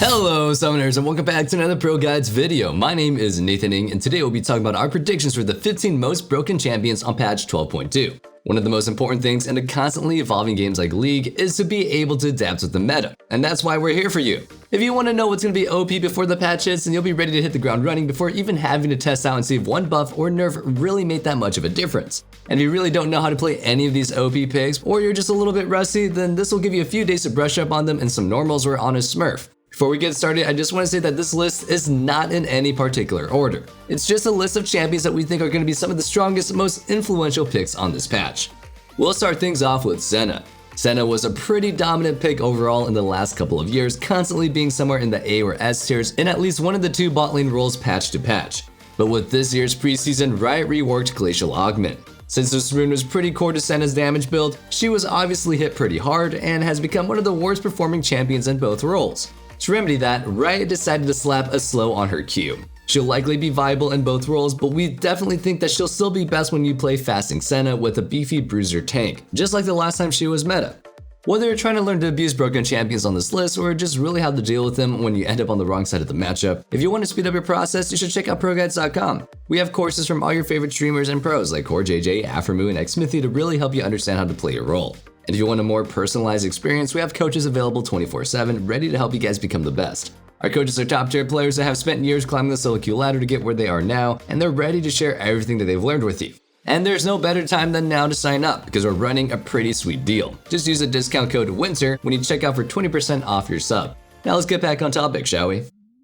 Hello Summoners and welcome back to another ProGuides video. My name is Nathan Ng and today we'll be talking about our predictions for the 15 most broken champions on patch 12.2. One of the most important things in a constantly evolving games like League is to be able to adapt with the meta, and that's why we're here for you. If you want to know what's going to be OP before the patch hits, then you'll be ready to hit the ground running before even having to test out and see if one buff or nerf really made that much of a difference. And if you really don't know how to play any of these OP picks, or you're just a little bit rusty, then this will give you a few days to brush up on them and some normals or on a smurf. Before we get started, I just want to say that this list is not in any particular order. It's just a list of champions that we think are going to be some of the strongest, most influential picks on this patch. We'll start things off with Senna. Senna was a pretty dominant pick overall in the last couple of years, constantly being somewhere in the A or S tiers in at least one of the two bot lane roles patch to patch. But with this year's preseason, Riot reworked Glacial Augment. Since this rune was pretty core to Senna's damage build, she was obviously hit pretty hard and has become one of the worst performing champions in both roles. To remedy that, Riot decided to slap a slow on her Q. She'll likely be viable in both roles, but we definitely think that she'll still be best when you play fasting Senna with a beefy bruiser tank, just like the last time she was meta. Whether you're trying to learn to abuse broken champions on this list or just really how to deal with them when you end up on the wrong side of the matchup, if you want to speed up your process, you should check out ProGuides.com. We have courses from all your favorite streamers and pros like CoreJJ, Aframu, and Xmithy to really help you understand how to play your role. And if you want a more personalized experience, we have coaches available 24/7, ready to help you guys become the best. Our coaches are top tier players that have spent years climbing the solo queue ladder to get where they are now, and they're ready to share everything that they've learned with you. And there's no better time than now to sign up, because we're running a pretty sweet deal. Just use the discount code WINTER when you check out for 20% off your sub. Now let's get back on topic, shall we?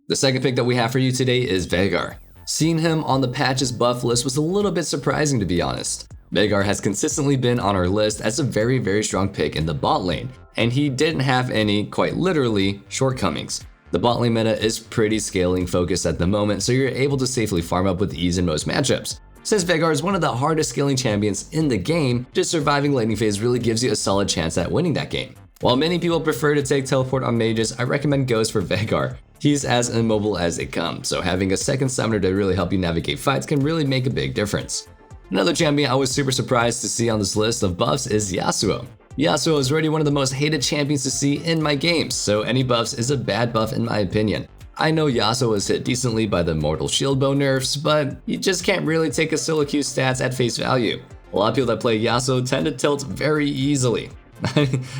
The second pick that we have for you today is VEIGAR. Seeing him on the patch's buff list was a little bit surprising, to be honest. VEIGAR has consistently been on our list as a very strong pick in the bot lane, and he didn't have any, quite literally, shortcomings. The bot lane meta is pretty scaling focused at the moment, so you're able to safely farm up with ease in most matchups. Since VEIGAR is one of the hardest scaling champions in the game, just surviving laning phase really gives you a solid chance at winning that game. While many people prefer to take teleport on mages, I recommend goes for VEIGAR. He's as immobile as they come, so having a second summoner to really help you navigate fights can really make a big difference. Another champion I was super surprised to see on this list of buffs is Yasuo. Yasuo is already one of the most hated champions to see in my games, so any buffs is a bad buff in my opinion. I know Yasuo was hit decently by the Mortal Shield Bow nerfs, but you just can't really take a solo queue stats at face value. A lot of people that play Yasuo tend to tilt very easily.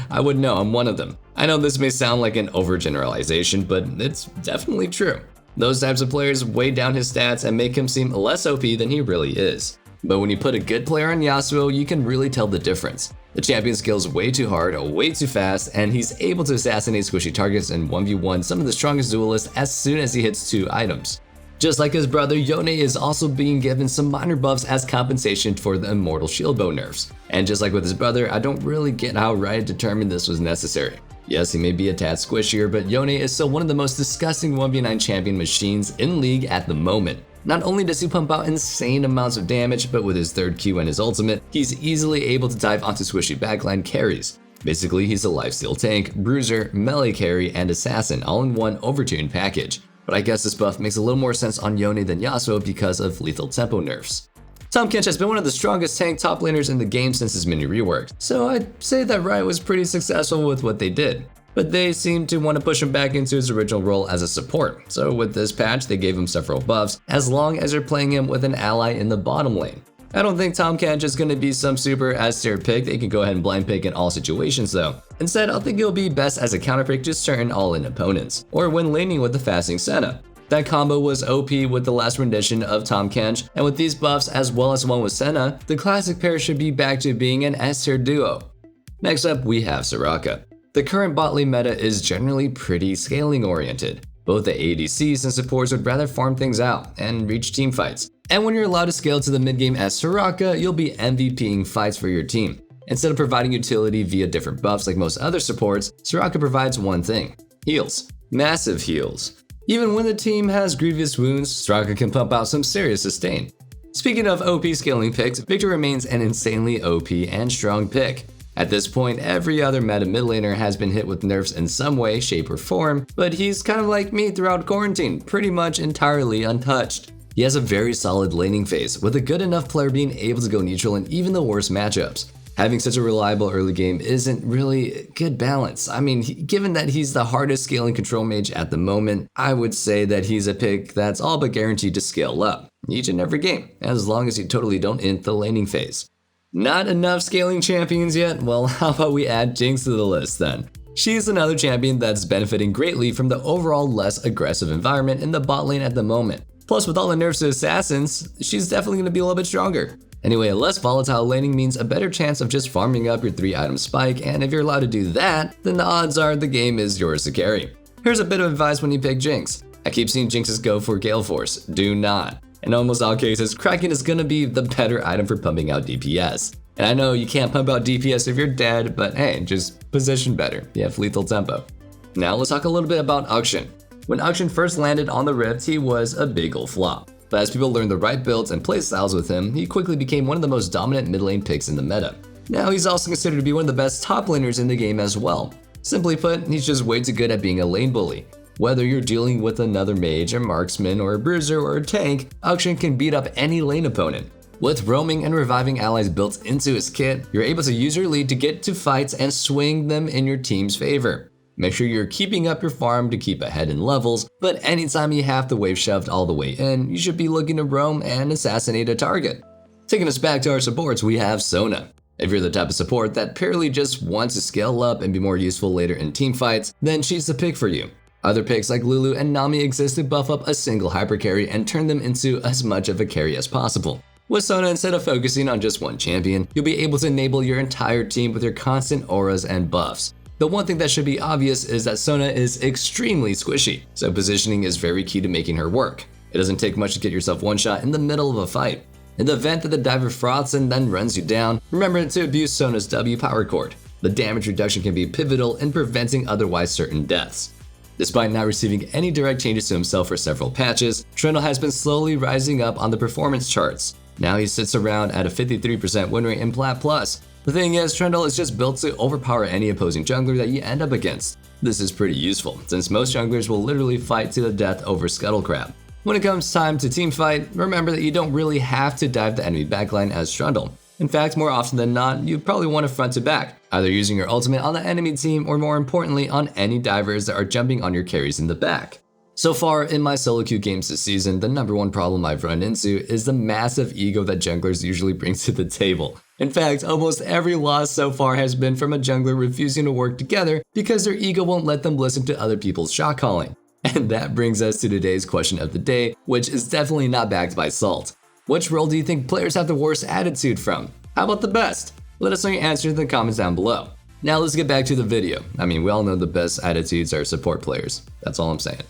I would know, I'm one of them. I know this may sound like an overgeneralization, but it's definitely true. Those types of players weigh down his stats and make him seem less OP than he really is. But when you put a good player on Yasuo, you can really tell the difference. The champion scales way too hard, way too fast, and he's able to assassinate squishy targets in 1v1 some of the strongest duelists as soon as he hits 2 items. Just like his brother, Yone is also being given some minor buffs as compensation for the Immortal Shield Bow nerfs. And just like with his brother, I don't really get how Riot determined this was necessary. Yes, he may be a tad squishier, but Yone is still one of the most disgusting 1v9 champion machines in League at the moment. Not only does he pump out insane amounts of damage, but with his third Q and his ultimate, he's easily able to dive onto squishy backline carries. Basically, he's a lifesteal tank, bruiser, melee carry, and assassin all in one overtuned package. But I guess this buff makes a little more sense on Yone than Yasuo because of lethal tempo nerfs. Tahm Kench has been one of the strongest tank top laners in the game since his mini rework, so I'd say that Riot was pretty successful with what they did. But they seem to want to push him back into his original role as a support, so with this patch they gave him several buffs as long as you're playing him with an ally in the bottom lane. I don't think Tahm Kench is going to be some super S tier pick that you can go ahead and blind pick in all situations though. Instead, I think he'll be best as a counter pick to certain all-in opponents, or when laning with the fasting Senna. That combo was OP with the last rendition of Tahm Kench, and with these buffs as well as one with Senna, the classic pair should be back to being an S tier duo. Next up, we have Soraka. The current bot lane meta is generally pretty scaling oriented. Both the ADCs and supports would rather farm things out and reach team fights. And when you're allowed to scale to the mid game as Soraka, you'll be MVPing fights for your team. Instead of providing utility via different buffs like most other supports, Soraka provides one thing: heals. Massive heals. Even when the team has grievous wounds, Soraka can pump out some serious sustain. Speaking of OP scaling picks, VIKTOR remains an insanely OP and strong pick. At this point, every other meta mid laner has been hit with nerfs in some way, shape, or form, but he's kind of like me throughout quarantine, pretty much entirely untouched. He has a very solid laning phase, with a good enough player being able to go neutral in even the worst matchups. Having such a reliable early game isn't really a good balance. I mean, given that he's the hardest scaling control mage at the moment, I would say that he's a pick that's all but guaranteed to scale up each and every game, as long as you totally don't int the laning phase. Not enough scaling champions yet? Well, how about we add JINX to the list then? She's another champion that's benefiting greatly from the overall less aggressive environment in the bot lane at the moment. Plus, with all the nerfs to assassins, she's definitely going to be a little bit stronger. Anyway, a less volatile laning means a better chance of just farming up your 3-item spike, and if you're allowed to do that, then the odds are the game is yours to carry. Here's a bit of advice when you pick JINX. I keep seeing JINXs go for Gale Force. Do not. In almost all cases, Kraken is going to be the better item for pumping out DPS. And I know you can't pump out DPS if you're dead, but hey, just position better. You have lethal tempo. Now let's talk a little bit about Akshan. When Akshan first landed on the Rift, he was a big ol' flop. But as people learned the right builds and playstyles with him, he quickly became one of the most dominant mid lane picks in the meta. Now he's also considered to be one of the best top laners in the game as well. Simply put, he's just way too good at being a lane bully. Whether you're dealing with another mage, a marksman, or a bruiser, or a tank, Akshan can beat up any lane opponent. With roaming and reviving allies built into his kit, you're able to use your lead to get to fights and swing them in your team's favor. Make sure you're keeping up your farm to keep ahead in levels, but anytime you have the wave shoved all the way in, you should be looking to roam and assassinate a target. Taking us back to our supports, we have SONA. If you're the type of support that purely just wants to scale up and be more useful later in teamfights, then she's the pick for you. Other picks like Lulu and Nami exist to buff up a single hyper carry and turn them into as much of a carry as possible. With SONA, instead of focusing on just one champion, you'll be able to enable your entire team with your constant auras and buffs. The one thing that should be obvious is that SONA is extremely squishy, so positioning is very key to making her work. It doesn't take much to get yourself one shot in the middle of a fight. In the event that the diver froths and then runs you down, remember to abuse SONA's W power chord. The damage reduction can be pivotal in preventing otherwise certain deaths. Despite not receiving any direct changes to himself for several patches, Trundle has been slowly rising up on the performance charts. Now he sits around at a 53% win rate in Plat Plus. The thing is, Trundle is just built to overpower any opposing jungler that you end up against. This is pretty useful, since most junglers will literally fight to the death over Scuttlecrab. When it comes time to teamfight, remember that you don't really have to dive the enemy backline as Trundle. In fact, more often than not, you probably want to front to back, either using your ultimate on the enemy team or more importantly on any divers that are jumping on your carries in the back. So far in my solo queue games this season, the number one problem I've run into is the massive ego that junglers usually bring to the table. In fact, almost every loss so far has been from a jungler refusing to work together because their ego won't let them listen to other people's shot calling. And that brings us to today's question of the day, which is definitely not backed by salt. Which role do you think players have the worst attitude from? How about the best? Let us know your answers in the comments down below. Now let's get back to the video. I mean, we all know the best attitudes are support players. That's all I'm saying.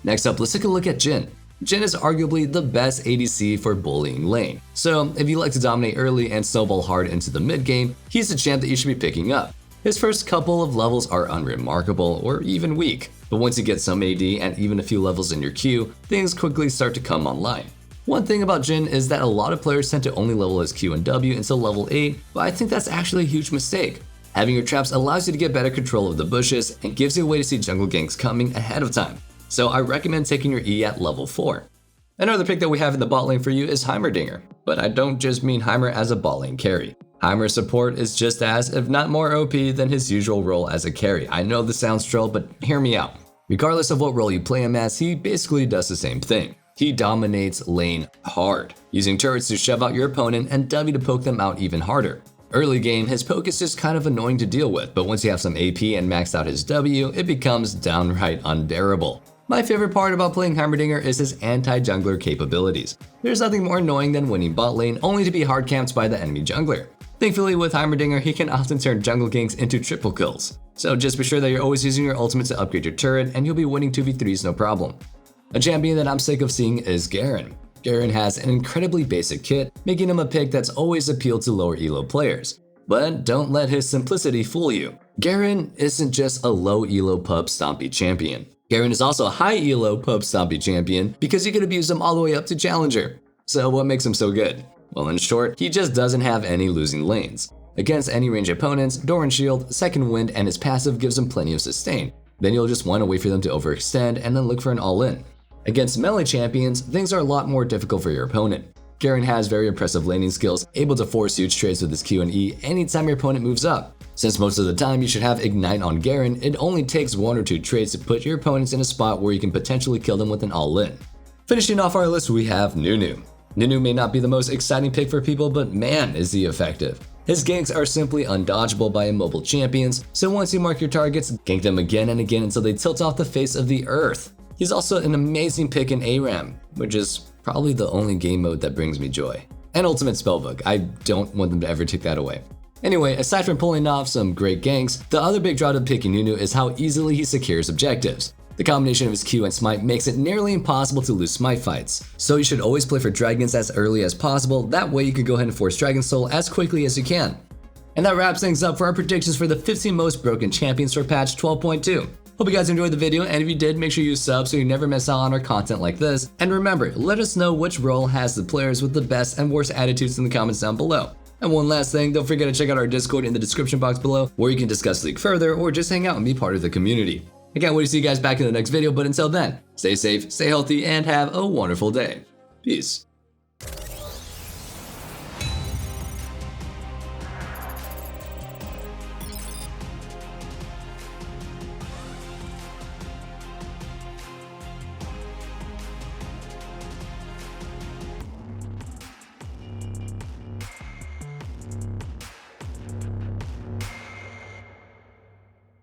Next up, let's take a look at JHIN. JHIN is arguably the best ADC for bullying lane. So if you like to dominate early and snowball hard into the mid game, he's the champ that you should be picking up. His first couple of levels are unremarkable or even weak, but once you get some AD and even a few levels in your queue, things quickly start to come online. One thing about JHIN is that a lot of players tend to only level his Q and W until level 8, but I think that's actually a huge mistake. Having your traps allows you to get better control of the bushes and gives you a way to see jungle ganks coming ahead of time. So I recommend taking your E at level 4. Another pick that we have in the bot lane for you is Heimerdinger, but I don't just mean Heimer as a bot lane carry. Heimer's support is just as, if not more OP than his usual role as a carry. I know this sounds troll, but hear me out. Regardless of what role you play him as, he basically does the same thing. He dominates lane hard, using turrets to shove out your opponent and W to poke them out even harder. Early game, his poke is just kind of annoying to deal with, but once you have some AP and maxed out his W, it becomes downright unbearable. My favorite part about playing Heimerdinger is his anti-jungler capabilities. There's nothing more annoying than winning bot lane only to be hard camped by the enemy jungler. Thankfully with Heimerdinger, he can often turn jungle ganks into triple kills. So just be sure that you're always using your ultimate to upgrade your turret and you'll be winning 2v3s no problem. A champion that I'm sick of seeing is GAREN. GAREN has an incredibly basic kit, making him a pick that's always appealed to lower elo players. But don't let his simplicity fool you. GAREN isn't just a low elo pub stompy champion. GAREN is also a high elo pub stompy champion because you can abuse him all the way up to challenger. So what makes him so good? Well, in short, he just doesn't have any losing lanes. Against any range opponents, Doran Shield, Second Wind, and his passive gives him plenty of sustain. Then you'll just want to wait for them to overextend and then look for an all-in. Against melee champions, things are a lot more difficult for your opponent. Garen has very impressive laning skills, able to force huge trades with his Q and E anytime your opponent moves up. Since most of the time you should have Ignite on Garen, it only takes 1 or 2 trades to put your opponents in a spot where you can potentially kill them with an all-in. Finishing off our list, we have NUNU. NUNU may not be the most exciting pick for people, but man is he effective. His ganks are simply undodgeable by immobile champions, so once you mark your targets, gank them again and again until they tilt off the face of the earth. He's also an amazing pick in ARAM, which is probably the only game mode that brings me joy. And Ultimate Spellbook, I don't want them to ever take that away. Anyway, aside from pulling off some great ganks, the other big draw to picking NUNU is how easily he secures objectives. The combination of his Q and Smite makes it nearly impossible to lose Smite fights, so you should always play for Dragons as early as possible, that way you can go ahead and force Dragon Soul as quickly as you can. And that wraps things up for our predictions for the 15 most broken champions for patch 12.2. Hope you guys enjoyed the video, and if you did, make sure you sub so you never miss out on our content like this. And remember, let us know which role has the players with the best and worst attitudes in the comments down below. And one last thing, don't forget to check out our Discord in the description box below, where you can discuss League further or just hang out and be part of the community. I can't wait to see you guys back in the next video, but until then, stay safe, stay healthy, and have a wonderful day. Peace.